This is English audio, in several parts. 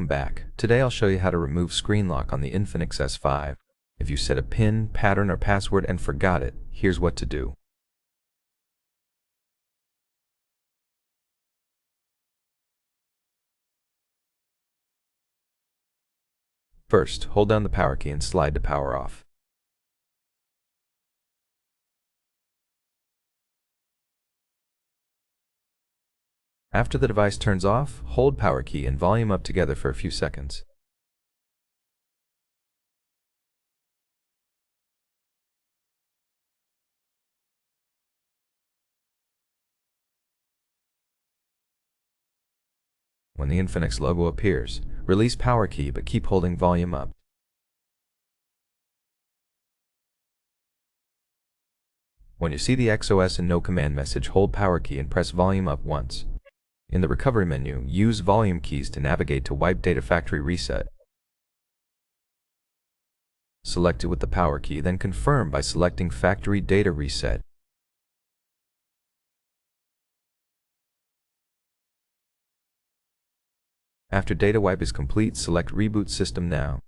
Welcome back. Today I'll show you how to remove screen lock on the INFINIX S5. If you set a PIN, pattern, or password and forgot it, here's what to do. First, hold down the power key and slide to power off. After the device turns off, hold power key and volume up together for a few seconds. When the INFINIX logo appears, release power key but keep holding volume up. When you see the XOS and no command message, hold power key and press volume up once. In the recovery menu, use volume keys to navigate to wipe data factory reset. Select it with the power key, then confirm by selecting factory data reset. After data wipe is complete, select reboot system now.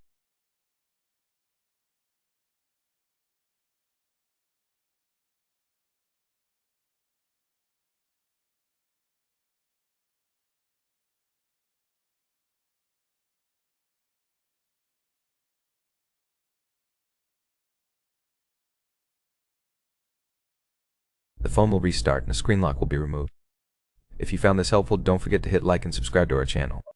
The phone will restart and the screen lock will be removed. If you found this helpful, don't forget to hit like and subscribe to our channel.